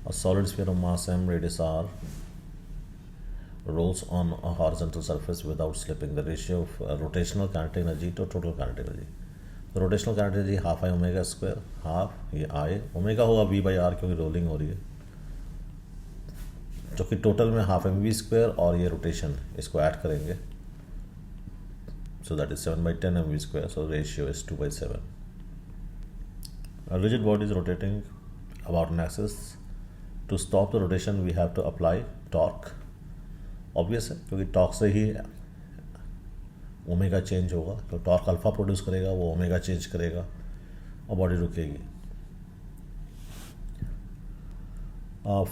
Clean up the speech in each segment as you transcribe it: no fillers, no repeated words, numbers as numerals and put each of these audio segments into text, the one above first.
A solid sphere of mass m, radius r, rolls on a horizontal surface without slipping. The ratio of rotational kinetic energy to total kinetic energy. तो rotational kinetic energy half I omega square, half ये आई omega होगा we by are क्योंकि rolling हो रही है, जो कि total में हाफ एम वी स्क्वायर और ये रोटेशन इसको ऐड करेंगे, so that is 7/10 M V square, so ratio is 2/7. A rigid body is rotating about an axis. To stop the rotation we have to apply torque. Obvious है क्योंकि torque से ही omega change होगा, तो torque alpha produce करेगा, वो omega change करेगा और body रुकेगी.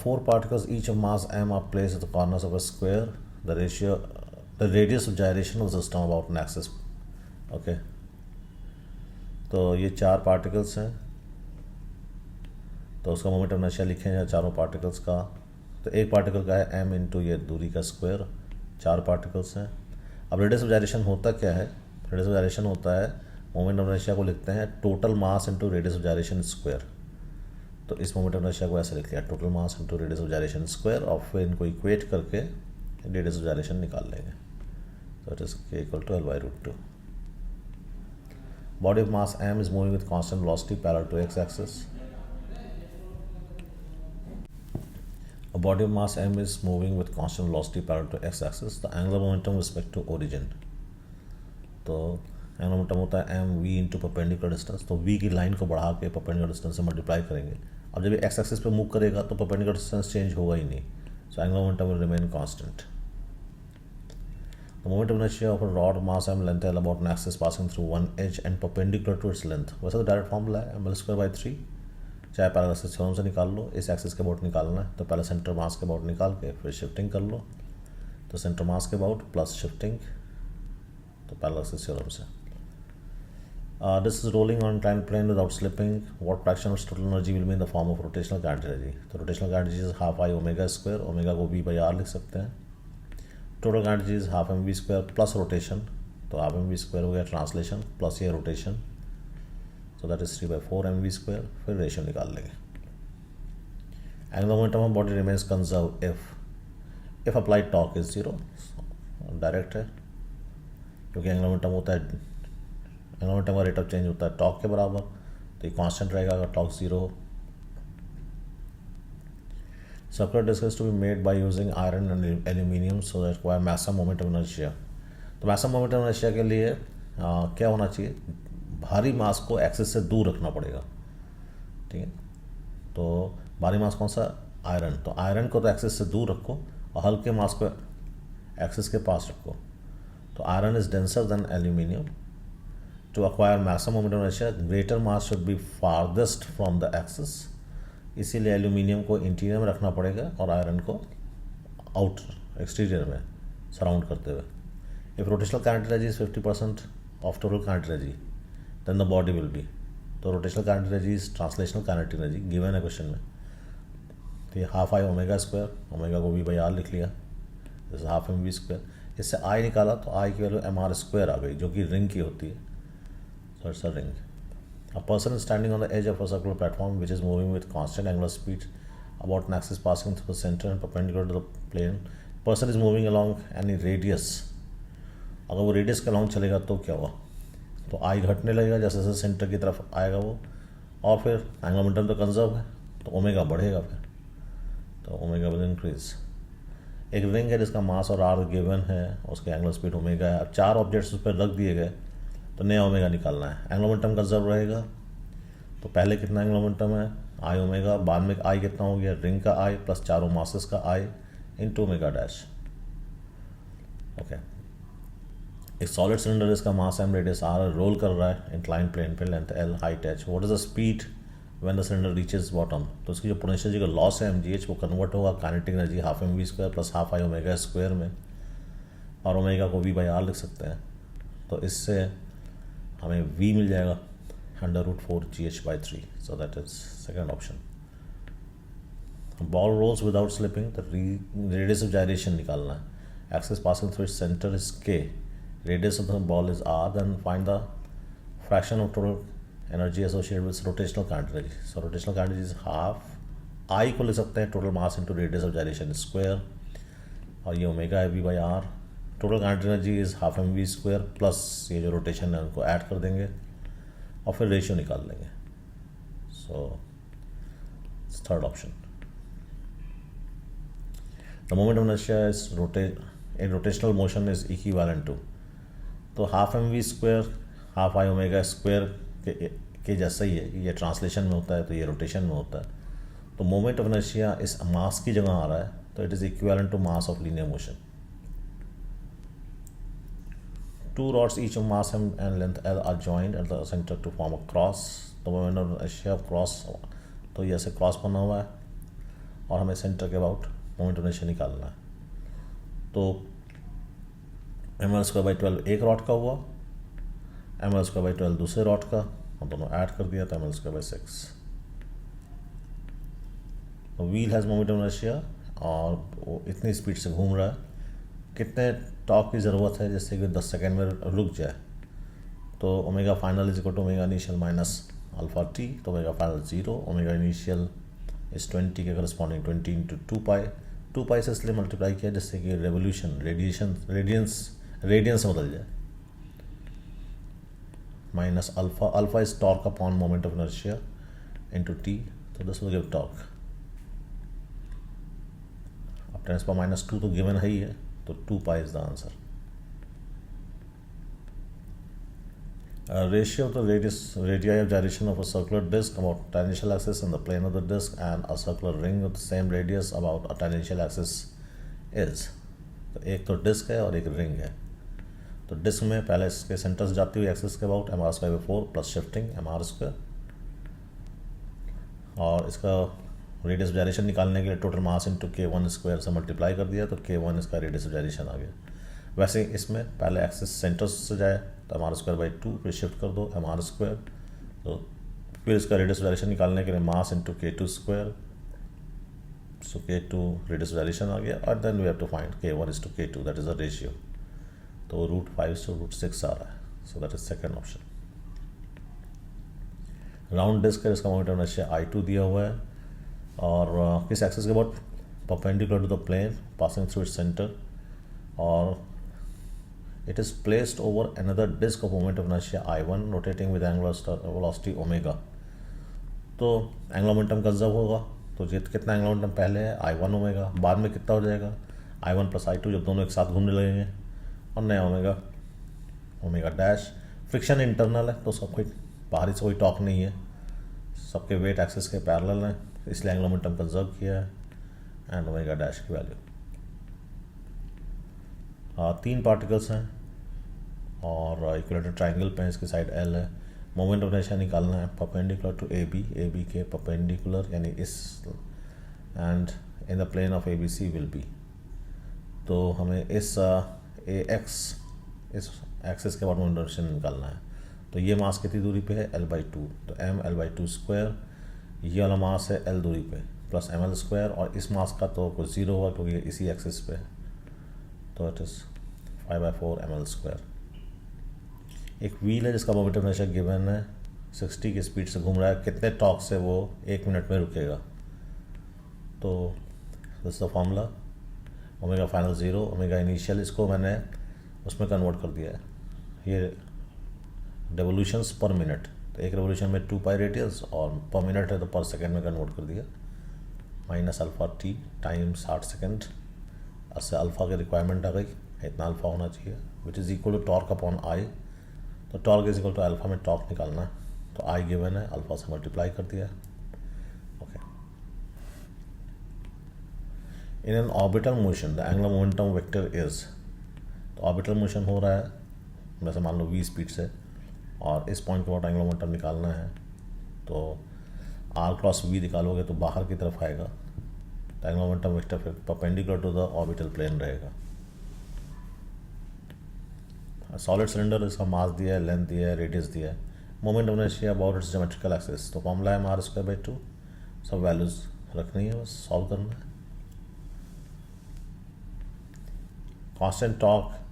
4 particles each of mass m are placed at the corners of a square. The radius of gyration of the system about an axis. Okay तो ये 4 particles हैं, तो उसका मोमेंट ऑफ इनर्शिया लिखें या चारों पार्टिकल्स का. तो एक पार्टिकल का है m इंटू ये दूरी का स्क्वायर, 4 पार्टिकल्स हैं. अब रेडियस ऑफ gyration होता क्या है? रेडियस ऑफ gyration होता है, मोमेंट ऑफ इनर्शिया को लिखते हैं total mass into radius of gyration square. तो इस मोमेंट ऑफ इनर्शिया को ऐसे लिख लिया, total mass into radius of gyration square, और फिर इनको इक्वेट करके रेडियस ऑफ gyration निकाल लेंगे. तो it is k equal to L/√2. Body of mass m is moving with constant velocity parallel to x-axis. A body of mass m is moving with constant velocity parallel to x-axis. The angular momentum with respect to origin. तो angular momentum होता है m v into perpendicular distance. तो v की line को बढ़ा के perpendicular distance से multiply करेंगे. अब जब ये x-axis पे मूव करेगा तो perpendicular distance चेंज होगा ही नहीं. So angular momentum will remain constant. The moment of inertia of a rod mass m length L about an axis passing through one edge and perpendicular to its length. वैसे तो direct formula है mL²/3, चाहे parallel theorem से निकाल लो. इस axis के about निकालना है तो पहले सेंटर मास के अबाउट निकाल के फिर शिफ्टिंग कर लो. तो सेंटर मास के अबाउट प्लस शिफ्टिंग, तो पैरेलल थ्योरम से. This is rolling on inclined plane without slipping. What fraction of total energy will be in the form of rotational kinetic energy? तो rotational kinetic energy is half I omega square, omega को v/r लिख सकते हैं. Total kinetic energy is half M V square plus rotation, तो half M V square हो गया translation plus ये rotation, so that is 3/4 M V square. फिर ratio निकाल लेंगे. Angular momentum of body remains conserve if applied torque is 0. Direct है क्योंकि angular momentum होता है, एंगुलर मोमेंटम का रेट ऑफ चेंज होता है टॉर्क के बराबर, तो ये कांस्टेंट रहेगा अगर टॉर्क 0 हो. Circular disc is to be made by using iron and aluminium so that require maximum moment of inertia. तो maximum moment of inertia के लिए क्या होना चाहिए? भारी मास को एक्सिस से दूर रखना पड़ेगा. ठीक है, तो भारी मास कौन सा? आयरन. तो आयरन को तो एक्सिस से दूर रखो और हल्के मास को एक्सिस के पास रखो. तो iron is denser than aluminium. To acquire maximum moment of inertia greater mass should be farthest from the axis. इसीलिए एल्यूमिनियम को इंटीरियर में रखना पड़ेगा और आयरन को आउटर एक्सटीरियर में सराउंड करते हुए. If rotational kinetic energy is 50% of total kinetic energy then the body will be. तो rotational kinetic energy is translational kinetic energy given है क्वेश्चन में. तो ये half I omega square, omega को v/r लिख लिया, जैसे हाफ एम वी स्क्वायर. इससे आई निकाला तो आई की वैल्यू mr स्क्वायर आ गई जो कि रिंग की होती है. So it's a ring. A person is standing on the edge of a circular platform which is moving with constant angular speed about an axis passing through the center and perpendicular to the plane. Person is moving along any radius. अगर वो radius के along चलेगा तो क्या हुआ? तो आई घटने लगेगा जैसे जैसे सेंटर की तरफ आएगा वो, और फिर एंगुलर मोमेंटम तो कंजर्व है तो ओमेगा बढ़ेगा, फिर तो ओमेगा विल इंक्रीज. एक रिंग है जिसका मास और आर गिवन है, उसके एंगुलर स्पीड ओमेगा है. अब 4 ऑब्जेक्ट्स उस पर रख दिए गए तो नया ओमेगा निकालना है. एंगुलर मोमेंटम कंजर्व रहेगा, तो पहले कितना एंगुलर मोमेंटम है? आई ओमेगा, बाद में आई कितना हो गया? रिंग का आई प्लस चारों मासेस का I into omega dash. Okay, एक सॉलिड सिलेंडर इसका mass M, radius R, roll कर रहा है इंक्लाइन प्लेन पे, length L, height H. What is the speed when the cylinder reaches bottom? तो उसकी जो पोटेंशियल एनर्जी का लॉस है mgh, वो कन्वर्ट होगा kinetic energy half M V square plus half I omega square में, और ओमेगा को v/r लिख सकते हैं. तो इससे हमें v मिल जाएगा √4 gh/3. So that is second option. Ball rolls without slipping. The radius of gyration निकालना है. Axis passing through its center is k. Radius of the ball is r. Then find the fraction of total energy associated with rotational kinetic energy. So rotational kinetic energy is half आई को ले सकते हैं total mass into radius of gyration square, और ये omega है V by R. Total kinetic energy is half M V square plus ये जो rotation है उनको ऐड कर देंगे और फिर रेशियो निकाल लेंगे। So third option. The moment of inertia is in rotational motion is equivalent to, तो half M V square half I omega square के जैसा ही है, ये ट्रांसलेशन में होता है तो ये रोटेशन में होता है। तो मोमेंट ऑफ इनर्शिया इस मास की जगह आ रहा है तो it is equivalent to mass of linear motion. Two rods each of mass M and length L are joined at the centre to form a cross. तो मोमेंट ऑफ इनर्शिया क्रॉस, तो ये ऐसे क्रॉस बना हुआ है और हमें centre के अबाउट मोमेंट ऑफ इनर्शिया निकालना है। तो एम एल स्क्वायर बाई 12 एक रॉड का हुआ, एम एल स्क्वायर बाई 12 दूसरे रॉड का, हम दोनों ऐड कर दिया तो M L square by 6। Wheel has moment of inertia और वो इतनी स्पीड से घूम रहा है, कितने टॉर्क की ज़रूरत है जिससे कि 10 सेकेंड में रुक जाए। तो omega final is equal to omega initial minus alpha T, तो ओमेगा फाइनल 0, ओमेगा इनिशियल इस 20 के करस्पॉन्डिंग 20 इंटू 2 पाई से इसलिए मल्टीप्लाई किया जिससे कि रेवोल्यूशन रेडियंस में बदल जाए। Minus alpha is torque upon moment of inertia into T, तो दिस विल गिव टॉर्क। अब 10⁻² तो गिवन है ही है, तो 2 pi is the answer. Ratio of the radii of gyration of a circular disc about tangential axis in the plane of the disc and a circular ring with the same radius about a tangential axis is, तो एक तो disc है और एक ring है। तो disc में पहले इसके सेंटर से जाती हुई एक्सिस के about mr²/4 plus shifting mr², और इसका रेडियस ऑफ जाइरेशन निकालने के लिए टोटल मास इंटू k1² से मल्टीप्लाई कर दिया तो k1 इसका रेडियस ऑफ जाइरेशन आ गया। वैसे इसमें पहले एक्सिस सेंटर से जाए तो mr²/2 फिर शिफ्ट कर दो mr², तो फिर इसका रेडियस ऑफ जाइरेशन निकालने के लिए mass into k2², so k2 radius of gyration आ गया, और then we have to find k1 is to k2, that is a ratio. तो √5 to √6 आ रहा है, so that is second option. Round disc है, इसका मोमेंट ऑफ इनर्शिया I2 दिया हुआ है और किस एक्सिस के about perpendicular to the plane passing through its centre, और it is placed over another disk of moment of inertia I1 rotating with angular velocity omega। तो एंगुलर मोमेंटम कंजर्व होगा, तो कितना एंगुलर मोमेंटम पहले है I1 omega, बाद में कितना हो जाएगा I1 + I2 जब दोनों एक साथ घूमने लगेंगे, और नया ओमेगा डैश। फ्रिक्शन इंटरनल है तो सब कोई बाहरी से कोई टॉक नहीं है, सबके वेट एक्सिस के पैरेलल हैं, इसलिए एंगुलर मोमेंटम कंजर्व किया है एंड ओमेगा डैश की वैल्यू। 3 पार्टिकल्स हैं और इक्विलेटरल ट्राइंगल पे इसकी साइड L है। मोमेंट ऑफ इनर्शिया निकालना है परपेंडिकुलर टू AB के परपेंडिकुलर यानी इस, and in the plane of ABC will be. तो हमें इस AX इस एक्सिस के बाद मोमेंट ऑफ इनर्शिया निकालना है। तो ये मास कितनी दूरी पे है L/2, तो m L/2², ये वाला मास है L दूरी पे प्लस ml², और इस मास का तो कुछ 0 होगा क्योंकि इसी एक्सिस पे है, तो इट इज़ 5/4 ml²। एक व्हील है जिसका मोमेंट ऑफ इनर्शिया गिवन है 60 की स्पीड से घूम रहा है, कितने टॉर्क से वो 1 मिनट में रुकेगा। तो this the formula, omega final 0 omega initial, इसको मैंने उसमें कन्वर्ट कर दिया है, ये रेवोल्यूशंस पर मिनट, तो एक रेवोल्यूशन में 2 पाई रेडियस और पर मिनट है तो पर सेकेंड में कन्वर्ट कर दिया, minus alpha T time 60 second. इससे अल्फ़ा की रिक्वायरमेंट आ गई, इतना अल्फ़ा होना चाहिए which is equal to torque upon I. तो torque is equal to alpha में टॉर्क निकालना है, तो आई गिवन है, अल्फ़ा से मल्टीप्लाई कर दिया। Okay, in an orbital motion the angular momentum vector is, तो ऑर्बिटल मोशन हो रहा है जैसे मान लो v स्पीड से, और इस पॉइंट के बाद एंगुलर मोमेंटम निकालना है, तो r×v निकालोगे तो बाहर की तरफ आएगा, तो एंगुलर मोमेंटम वेक्टर फिर perpendicular to the orbital plane रहेगा। सॉलिड सिलेंडर, इसका मास दिया है, लेंथ दिया है, रेडियस दिया है, moment of inertia about it's geometrical axis, तो फॉर्मूला है r²/2, सब वैल्यूज रखनी है, बस सॉल्व करना है। कांस्टेंट टॉर्क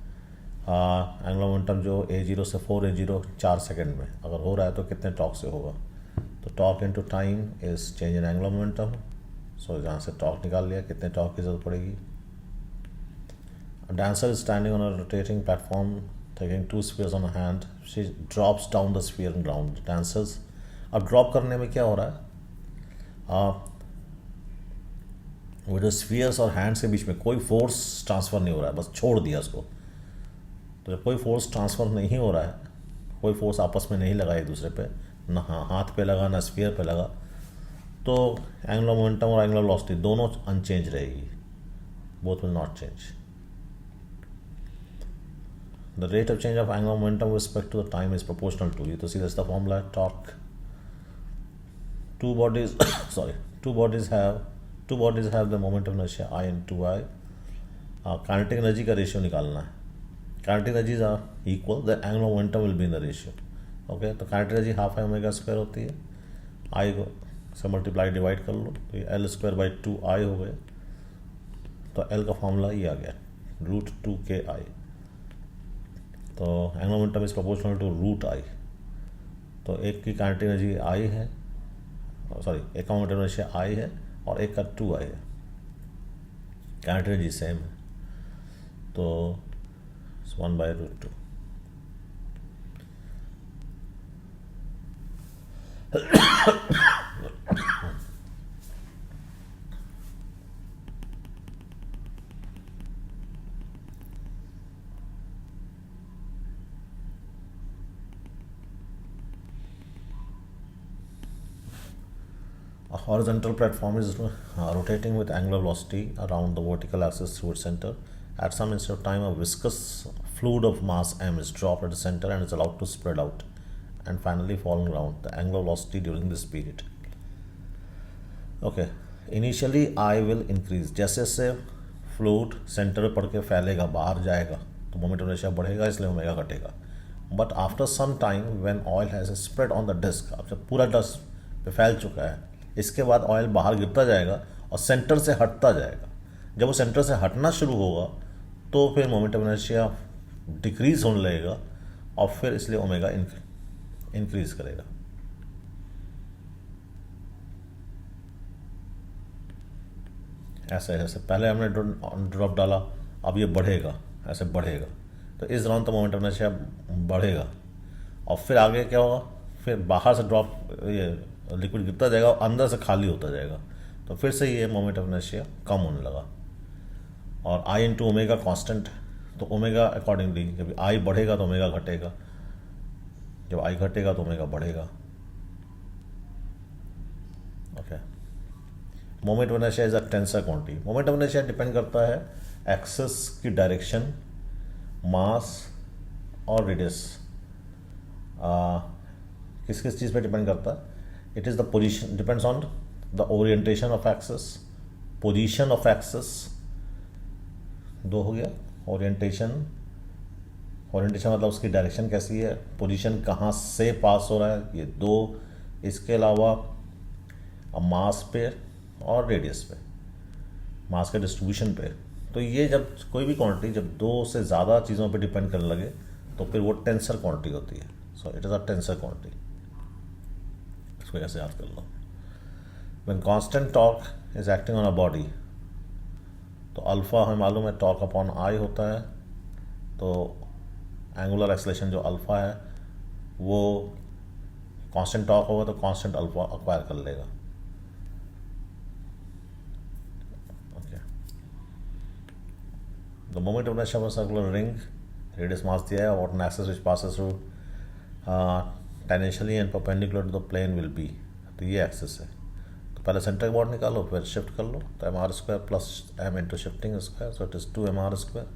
एंगुलर मोमेंटम जो A0 से 4A0 4 सेकेंड में अगर हो रहा है तो कितने टॉर्क से होगा, तो torque into time is change in angular momentum, so यहाँ से टॉर्क निकाल लिया, कितने टॉर्क की जरूरत पड़ेगी। Dancer is standing on a rotating platform taking 2 spears on a hand, she drops down the spear in ground. Dancers, अब drop करने में क्या हो रहा है, वो जो स्फीयर्स और हैंड्स के बीच में कोई फोर्स ट्रांसफ़र नहीं हो रहा है, बस छोड़ दिया उसको। तो जब कोई फोर्स ट्रांसफ़र नहीं हो रहा है, कोई फोर्स आपस में नहीं लगा एक दूसरे पे, ना हाथ पे लगा ना स्फीयर पे लगा, तो एंगुलर मोमेंटम और एंगुलर वेलोसिटी दोनों अनचेंज रहेगी, both will not change. The rate of change of angular momentum with respect to the time is proportional to, ये तो सीधा सा फॉर्मूला है torque. Two bodies have the moment of inertia I and 2I. Kinetic energy का ratio निकालना है। kinetic energies are equal, the angular momentum will be in the ratio. Okay, तो kinetic energy half I omega square होती है, आई को से multiply divide कर लो तो ये एल स्क्वायर बाई 2I हो गए। तो एल का फॉर्मूला ये आ गया √2KI। तो angular momentum is proportional to √I। तो एक की kinetic एनर्जी I है, सॉरी एक का मोमेंट ऑफ इनर्शिया I है और एक का 2I है, kinetic एनर्जी सेम है, तो 1/√2। A horizontal platform is rotating with angular velocity around the vertical axis through its center. At some instant of time, a viscous fluid of mass m is dropped at the center and is allowed to spread out and finally fall on ground. The angular velocity during this period. Okay, initially I will increase. जैसे जैसे fluid centre में पड़ के फैलेगा, बाहर जाएगा, तो moment of inertia बढ़ेगा, इसलिए ओमेगा घटेगा। But after some time when oil has spread on the disc, अब जब पूरा डिस्क पे फैल चुका है, इसके बाद ऑयल बाहर गिरता जाएगा और सेंटर से हटता जाएगा। जब वो सेंटर से हटना शुरू होगा तो फिर मोमेंट ऑफ इनर्शिया डिक्रीज होने लगेगा और फिर इसलिए ओमेगा इंक्रीज करेगा। ऐसे ऐसे पहले हमने ड्रॉप डाला, अब ये बढ़ेगा, ऐसे बढ़ेगा, तो इस दौरान तो मोमेंट ऑफ इनर्शिया बढ़ेगा और फिर आगे क्या होगा, फिर बाहर से ड्रॉप ये लिक्विड गिरता जाएगा और अंदर से खाली होता जाएगा, तो फिर से ये मोमेंट ऑफ इनर्शिया कम होने लगा। और आई इंटू ओमेगा कॉन्स्टेंट, तो ओमेगा अकॉर्डिंगली जब आई बढ़ेगा तो ओमेगा घटेगा, जब आई घटेगा तो ओमेगा बढ़ेगा। Okay, moment of inertia is a tensor quantity. Moment of inertia depend करता है एक्सिस की डायरेक्शन, मास और रेडियस। किस किस चीज़ पे डिपेंड करता है? It is the position, depends on the orientation of axis, position of axis, दो हो गया। ओरिएंटेशन मतलब उसकी डायरेक्शन कैसी है, पोजीशन कहाँ से पास हो रहा है, ये दो। इसके अलावा मास पे और रेडियस पे, मास के डिस्ट्रीब्यूशन पे। तो ये जब कोई भी क्वांटिटी जब दो से ज़्यादा चीज़ों पे डिपेंड करने लगे तो फिर वो टेंसर क्वांटिटी होती है। So it is a tensor quantity. इसको ऐसे याद कर लो। When constant torque is acting on a body, तो अल्फ़ा हमें मालूम है टॉर्क अपॉन आई होता है, तो एंगुलर एक्सेलरेशन जो अल्फ़ा है वो कांस्टेंट टॉर्क होगा तो कांस्टेंट अल्फ़ा अक्वायर कर लेगा। Okay, the moment of inertia of a circular ring, radius mass दिया है, और an axis which passes through tangentially and perpendicular to the plane will be, तो ये एक्सिस है। तो पहले सेंटर बॉर्ड निकालो, फिर शिफ्ट कर लो, तो mr² plus m into shifting square, so it is 2mr²।